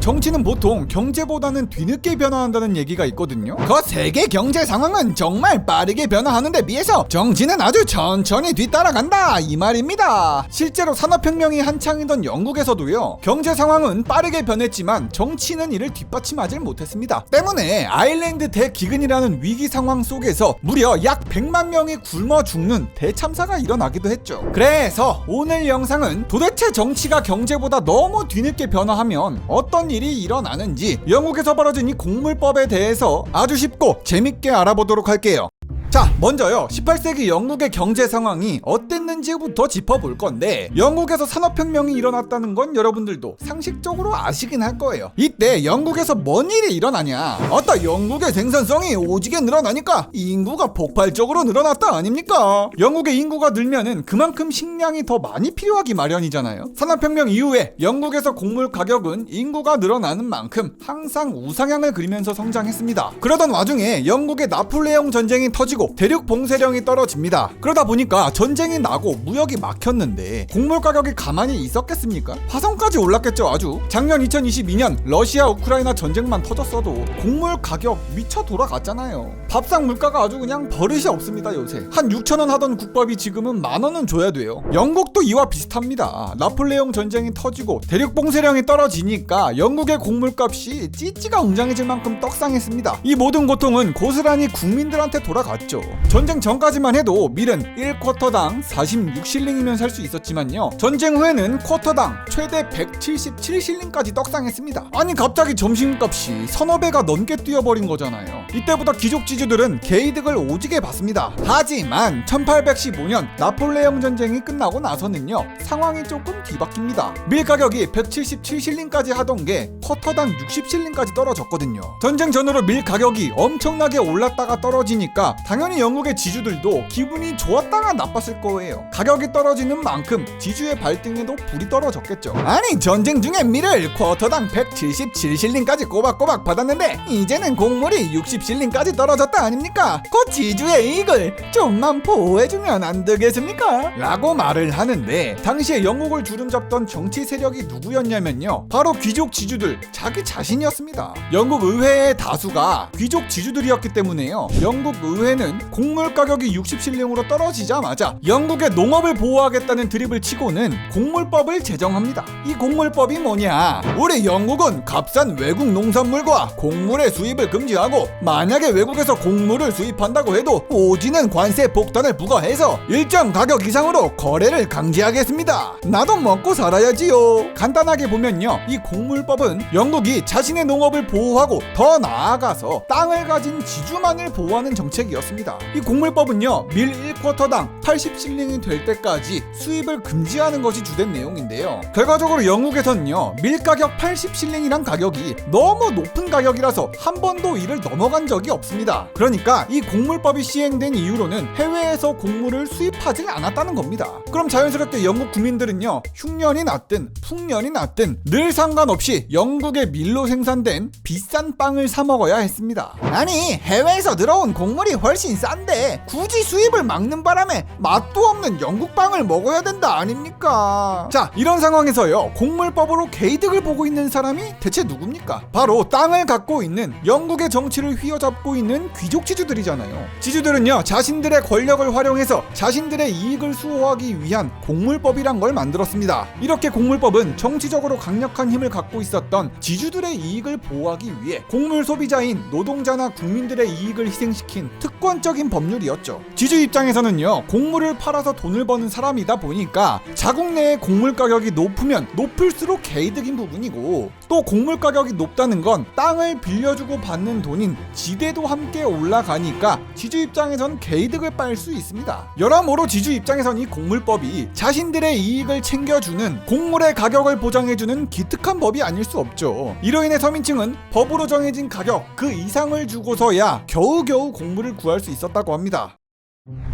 정치는 보통 경제보다는 뒤늦게 변화한다는 얘기가 있거든요. 그 세계 경제 상황은 정말 빠르게 변화하는 데 비해서 정치는 아주 천천히 뒤따라간다 이 말입니다. 실제로 산업혁명이 한창이던 영국에서도요, 경제 상황은 빠르게 변했지만 정치는 이를 뒷받침하지 못했습니다. 때문에 아일랜드 대기근이라는 위기 상황 속에서 무려 약 100만 명이 굶어 죽는 대참사가 일어나기도 했죠. 그래서 오늘 영상은 도대체 정치가 경제보다 너무 뒤늦게 변화하면 어떤 일이 일어나는지, 영국에서 벌어진 이 곡물법에 대해서 아주 쉽고 재밌게 알아보도록 할게요. 자, 먼저요, 18세기 영국의 경제 상황이 어땠는지부터 짚어볼 건데, 영국에서 산업혁명이 일어났다는 건 여러분들도 상식적으로 아시긴 할 거예요. 이때 영국에서 뭔 일이 일어나냐? 아따, 영국의 생산성이 오지게 늘어나니까 인구가 폭발적으로 늘어났다 아닙니까? 영국의 인구가 늘면은 그만큼 식량이 더 많이 필요하기 마련이잖아요. 산업혁명 이후에 영국에서 곡물 가격은 인구가 늘어나는 만큼 항상 우상향을 그리면서 성장했습니다. 그러던 와중에 영국의 나폴레옹 전쟁이 터지고 대륙 봉쇄령이 떨어집니다. 그러다 보니까 전쟁이 나고 무역이 막혔는데 곡물 가격이 가만히 있었겠습니까? 화성까지 올랐겠죠. 아주. 작년 2022년 러시아 우크라이나 전쟁만 터졌어도 곡물 가격 미쳐 돌아갔잖아요. 밥상 물가가 아주 그냥 버릇이 없습니다. 요새 한 6,000원 하던 국밥이 지금은 10,000원은 줘야 돼요. 영국도 이와 비슷합니다. 나폴레옹 전쟁이 터지고 대륙 봉쇄령이 떨어지니까 영국의 곡물값이 찌찌가 웅장해질 만큼 떡상했습니다. 이 모든 고통은 고스란히 국민들한테 돌아갔죠. 전쟁 전까지만 해도 밀은 1쿼터당 46실링이면 살 수 있었지만요, 전쟁 후에는 쿼터당 최대 177실링까지 떡상했습니다. 아니, 갑자기 점심값이 서너 배가 넘게 뛰어버린 거잖아요. 이때부터 귀족지주들은 개이득을 오지게 봤습니다. 하지만 1815년 나폴레옹 전쟁이 끝나고 나서는요, 상황이 조금 뒤바뀝니다. 밀 가격이 177실링까지 하던 게 쿼터당 60실링까지 떨어졌거든요. 전쟁 전후로 밀 가격이 엄청나게 올랐다가 떨어지니까 당연히 영국의 지주들도 기분이 좋았다가 나빴을 거예요. 가격이 떨어지는 만큼 지주의 발등에도 불이 떨어졌겠죠. 아니, 전쟁 중에 밀을 쿼터당 177실링까지 꼬박꼬박 받았는데 이제는 곡물이 60실링까지 떨어졌다 아닙니까? 그 지주의 이익을 좀만 보호해주면 안 되겠습니까? 라고 말을 하는데, 당시에 영국을 주름잡던 정치 세력이 누구였냐면요, 바로 귀족 지주들 자기 자신이었습니다. 영국 의회의 다수가 귀족 지주들이었기 때문에요, 영국 의회는 곡물 가격이 60실링으로 떨어지자마자 영국의 농업을 보호하겠다는 드립을 치고는 곡물법을 제정합니다. 이 곡물법이 뭐냐? 우리 영국은 값싼 외국 농산물과 곡물의 수입을 금지하고, 만약에 외국에서 곡물을 수입한다고 해도 오지는 관세 폭탄을 부과해서 일정 가격 이상으로 거래를 강제하겠습니다. 나도 먹고 살아야지요. 간단하게 보면요, 이 곡물법은 영국이 자신의 농업을 보호하고 더 나아가서 땅을 가진 지주만을 보호하는 정책이었습니다. 이 곡물법은요, 밀 1쿼터당 80실링이 될 때까지 수입을 금지하는 것이 주된 내용인데요, 결과적으로 영국에서는요, 밀 가격 80실링이란 가격이 너무 높은 가격이라서 한 번도 이를 넘어간 적이 없습니다. 그러니까 이 곡물법이 시행된 이후로는 해외에서 곡물을 수입하지 않았다는 겁니다. 그럼 자연스럽게 영국 국민들은요, 흉년이 났든 풍년이 났든 늘 상관없이 영국의 밀로 생산된 비싼 빵을 사 먹어야 했습니다. 아니, 해외에서 들어온 곡물이 훨씬 싼데 굳이 수입을 막는 바람에 맛도 없는 영국 빵을 먹어야 된다 아닙니까? 자, 이런 상황에서요, 곡물법으로 개이득을 보고 있는 사람이 대체 누굽니까? 바로 땅을 갖고 있는 영국의 정치를 휘어잡고 있는 귀족 지주들이잖아요. 지주들은요, 자신들의 권력을 활용해서 자신들의 이익을 수호하기 위한 곡물법이란 걸 만들었습니다. 이렇게 곡물법은 정치적으로 강력한 힘을 갖고 있었던 지주들의 이익을 보호하기 위해 곡물 소비자인 노동자나 국민들의 이익을 희생시킨 특권적인 법률이었죠. 지주 입장에서는요, 곡물을 팔아서 돈을 버는 사람이다 보니까 자국 내의 곡물 가격이 높으면 높을수록 개이득인 부분이고, 또 곡물 가격이 높다는 건 땅을 빌려주고 받는 돈인 지대도 함께 올라가니까 지주 입장에선 개이득을 빨 수 있습니다. 여러모로 지주 입장에선 이 곡물법이 자신들의 이익을 챙겨주는, 곡물의 가격을 보장해주는 기특한 법이 아닐 수 없죠. 이로 인해 서민층은 법으로 정해진 가격 그 이상을 주고서야 겨우겨우 곡물을 구할 수 있었다고 합니다.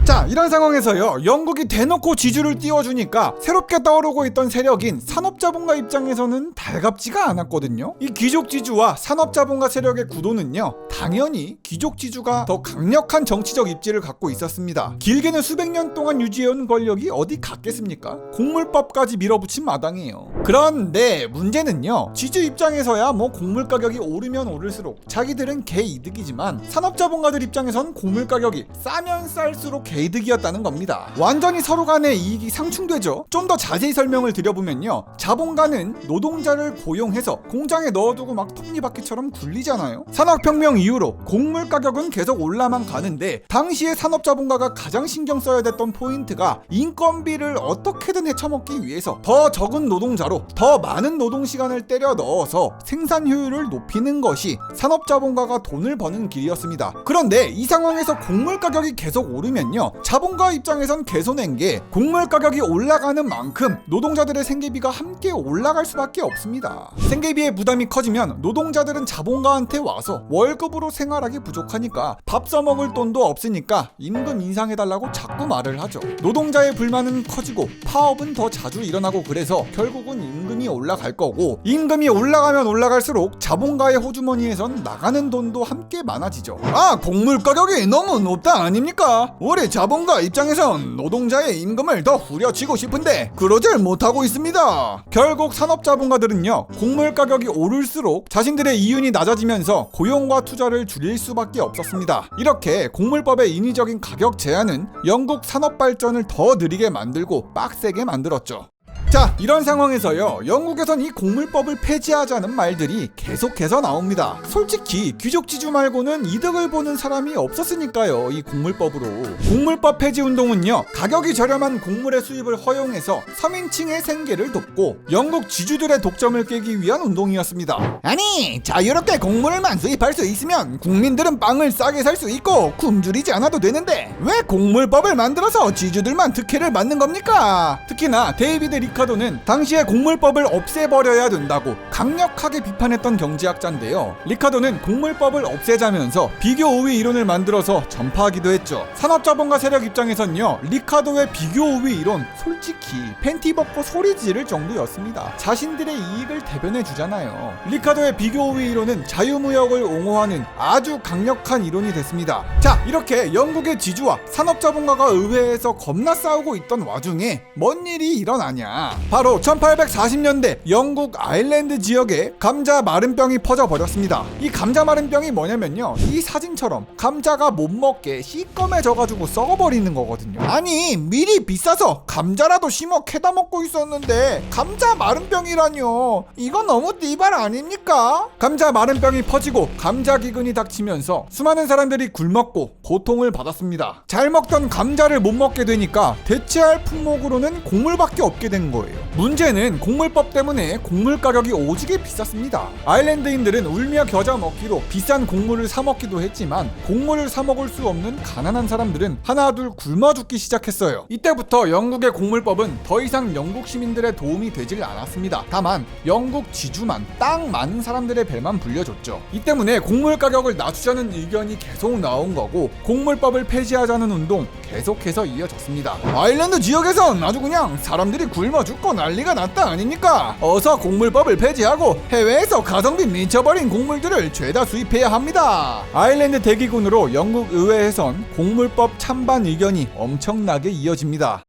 자, 이런 상황에서요, 영국이 대놓고 지주를 띄워주니까 새롭게 떠오르고 있던 세력인 산업자본가 입장에서는 달갑지가 않았거든요. 이 귀족 지주와 산업자본가 세력의 구도는요, 당연히 귀족 지주가 더 강력한 정치적 입지를 갖고 있었습니다. 길게는 수백 년 동안 유지해온 권력이 어디 갔겠습니까? 곡물법까지 밀어붙인 마당이에요. 그런데 문제는요, 지주 입장에서야 뭐 곡물 가격이 오르면 오를수록 자기들은 개이득이지만 산업자본가들 입장에선 곡물 가격이 싸면 쌀수록 개이득이었다는 겁니다. 완전히 서로 간의 이익이 상충되죠. 좀 더 자세히 설명을 드려보면요, 자본가는 노동자를 고용해서 공장에 넣어두고 막 톱니바퀴처럼 굴리잖아요. 산업혁명 이후로 곡물 가격은 계속 올라만 가는데, 당시에 산업자본가가 가장 신경 써야 됐던 포인트가 인건비를 어떻게든 헤쳐먹기 위해서 더 적은 노동자로 더 많은 노동시간을 때려 넣어서 생산 효율을 높이는 것이 산업자본가가 돈을 버는 길이었습니다. 그런데 이 상황에서 곡물 가격이 계속 오르면요, 자본가 입장에선 개손한 게 곡물 가격이 올라가는 만큼 노동자들의 생계비가 함께 올라갈 수밖에 없습니다. 생계비의 부담이 커지면 노동자들은 자본가한테 와서 월급으로 생활하기 부족하니까 밥 써먹을 돈도 없으니까 임금 인상해달라고 자꾸 말을 하죠. 노동자의 불만은 커지고 파업은 더 자주 일어나고, 그래서 결국은 임금이 올라갈 거고, 임금이 올라가면 올라갈수록 자본가의 호주머니에선 나가는 돈도 함께 많아지죠. 곡물 가격이 너무 높다 아닙니까? 우리 자본가 입장에선 노동자의 임금을 더 후려치고 싶은데 그러질 못하고 있습니다. 결국 산업자본가들은요, 곡물 가격이 오를수록 자신들의 이윤이 낮아지면서 고용과 투자를 줄일 수밖에 없었습니다. 이렇게 곡물법의 인위적인 가격 제한은 영국 산업 발전을 더 느리게 만들고 빡세게 만들었죠. 자, 이런 상황에서요, 영국에선 이 곡물법을 폐지하자는 말들이 계속해서 나옵니다. 솔직히 귀족지주 말고는 이득을 보는 사람이 없었으니까요, 이 곡물법으로. 곡물법 폐지 운동은요, 가격이 저렴한 곡물의 수입을 허용해서 서민층의 생계를 돕고 영국 지주들의 독점을 깨기 위한 운동이었습니다. 아니, 자유롭게 곡물만 수입할 수 있으면 국민들은 빵을 싸게 살 수 있고 굶주리지 않아도 되는데 왜 곡물법을 만들어서 지주들만 특혜를 받는 겁니까? 특히나 데이비드 리카도는 당시에 곡물법을 없애버려야 된다고 강력하게 비판했던 경제학자인데요. 리카도는 곡물법을 없애자면서 비교 우위 이론을 만들어서 전파하기도 했죠. 산업자본가 세력 입장에선요, 리카도의 비교 우위 이론 솔직히 팬티 벗고 소리 지를 정도였습니다. 자신들의 이익을 대변해 주잖아요. 리카도의 비교 우위 이론은 자유무역을 옹호하는 아주 강력한 이론이 됐습니다. 자, 이렇게 영국의 지주와 산업자본가가 의회에서 겁나 싸우고 있던 와중에 뭔 일이 일어나냐, 바로 1840년대 영국 아일랜드 지역에 감자 마른병이 퍼져버렸습니다. 이 감자 마른병이 뭐냐면요, 이 사진처럼 감자가 못 먹게 시꺼매져가지고 썩어버리는 거거든요. 아니, 밀이 비싸서 감자라도 심어 캐다 먹고 있었는데 감자 마른병이라뇨. 이거 너무 띠발 아닙니까? 감자 마른병이 퍼지고 감자 기근이 닥치면서 수많은 사람들이 굶었고 고통을 받았습니다. 잘 먹던 감자를 못 먹게 되니까 대체할 품목으로는 곡물밖에 없게 된 거예요. 문제는 곡물법 때문에 곡물 가격이 오지게 비쌌습니다. 아일랜드인들은 울며 겨자 먹기로 비싼 곡물을 사 먹기도 했지만 곡물을 사 먹을 수 없는 가난한 사람들은 하나둘 굶어 죽기 시작했어요. 이때부터 영국의 곡물법은 더 이상 영국 시민들의 도움이 되질 않았습니다. 다만 영국 지주만 딱 많은 사람들의 배만 불려줬죠. 이 때문에 곡물 가격을 낮추자는 의견이 계속 나온 거고, 곡물법을 폐지하자는 운동 계속해서 이어졌습니다. 아일랜드 지역에선 아주 그냥 사람들이 굶어 죽고 난리가 났다 아닙니까? 어서 곡물법을 폐지하고 해외에서 가성비 미쳐버린 곡물들을 죄다 수입해야 합니다. 아일랜드 대기군으로 영국 의회에선 곡물법 찬반 의견이 엄청나게 이어집니다.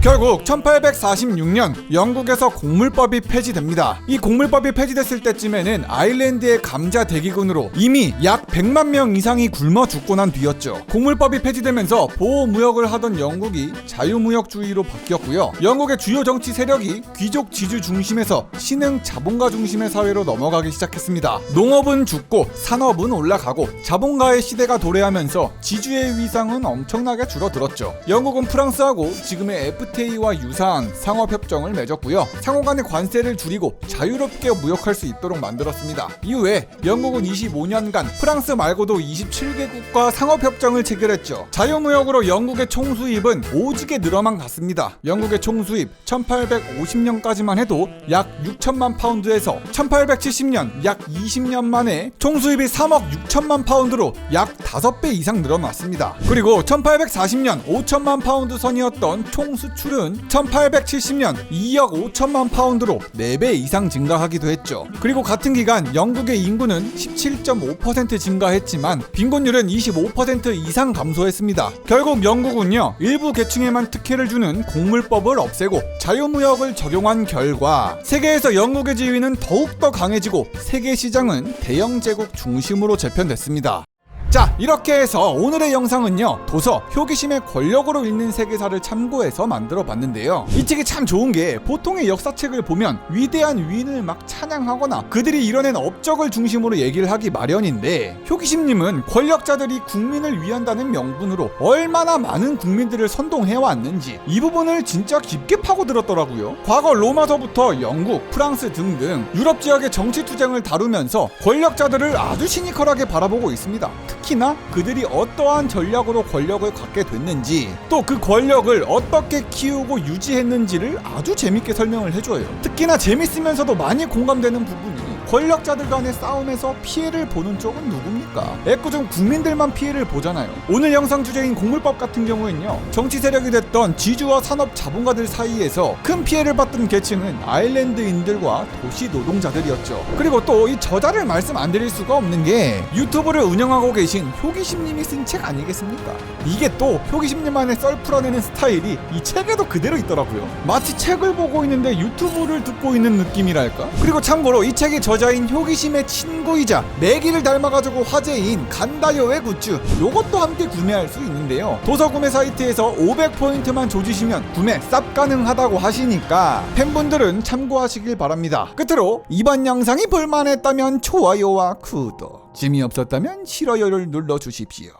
결국 1846년 영국에서 곡물법이 폐지됩니다. 이 곡물법이 폐지됐을 때쯤에는 아일랜드의 감자 대기군으로 이미 약 100만 명 이상이 굶어 죽고 난 뒤였죠. 곡물법이 폐지되면서 보호무역을 하던 영국이 자유무역주의로 바뀌었고요. 영국의 주요 정치 세력이 귀족 지주 중심에서 신흥 자본가 중심의 사회로 넘어가기 시작했습니다. 농업은 죽고 산업은 올라가고 자본가의 시대가 도래하면서 지주의 위상은 엄청나게 줄어들었죠. 영국은 프랑스하고 지금의 FTA와 유사한 상업협정을 맺었고요. 상호 간의 관세를 줄이고 자유롭게 무역할 수 있도록 만들었습니다. 이후에 영국은 25년간 프랑스 말고도 27개국과 상업협정을 체결했죠. 자유무역으로 영국의 총수입은 오지게 늘어만 갔습니다. 영국의 총수입 1850년까지만 해도 약 6천만 파운드에서 1870년 약 20년 만에 총수입이 3억 6천만 파운드로 약 5배 이상 늘어났습니다. 그리고 1840년 5천만 파운드 선이었던 총수출 수출은 1870년 2억 5천만 파운드로 4배 이상 증가하기도 했죠. 그리고 같은 기간 영국의 인구는 17.5% 증가했지만 빈곤율은 25% 이상 감소했습니다. 결국 영국은요, 일부 계층에만 특혜를 주는 공물법을 없애고 자유무역을 적용한 결과 세계에서 영국의 지위는 더욱더 강해지고 세계 시장은 대영 제국 중심으로 재편됐습니다. 자, 이렇게 해서 오늘의 영상은요, 도서 효기심의 권력으로 읽는 세계사를 참고해서 만들어 봤는데요. 이 책이 참 좋은 게 보통의 역사책을 보면 위대한 위인을 막 찬양하거나 그들이 이뤄낸 업적을 중심으로 얘기를 하기 마련인데, 효기심님은 권력자들이 국민을 위한다는 명분으로 얼마나 많은 국민들을 선동해왔는지 이 부분을 진짜 깊게 파고들었더라고요. 과거 로마서부터 영국, 프랑스 등등 유럽 지역의 정치 투쟁을 다루면서 권력자들을 아주 시니컬하게 바라보고 있습니다. 특히나 그들이 어떠한 전략으로 권력을 갖게 됐는지, 또 그 권력을 어떻게 키우고 유지했는지를 아주 재밌게 설명을 해줘요. 특히나 재밌으면서도 많이 공감되는 부분이, 권력자들 간의 싸움에서 피해를 보는 쪽은 누굽니까? 애꿎은 국민들만 피해를 보잖아요. 오늘 영상 주제인 공물법 같은 경우엔요, 정치 세력이 됐던 지주와 산업 자본가들 사이에서 큰 피해를 받던 계층은 아일랜드인들과 도시 노동자들이었죠. 그리고 또 이 저자를 말씀 안 드릴 수가 없는 게, 유튜브를 운영하고 계신 효기심님이 쓴 책 아니겠습니까? 이게 또 효기심님만의 썰 풀어내는 스타일이 이 책에도 그대로 있더라고요. 마치 책을 보고 있는데 유튜브를 듣고 있는 느낌이랄까? 그리고 참고로 이 책의 저자인 효기심의 친구이자 매기를 닮아가지고 화제인 간다요의 굿즈, 요것도 함께 구매할 수 있는데요. 도서 구매 사이트에서 500포인트만 조지시면 구매 쌉 가능하다고 하시니까 팬분들은 참고하시길 바랍니다. 끝으로 이번 영상이 볼만했다면 좋아요와 구독, 재미없었다면 싫어요를 눌러주십시오.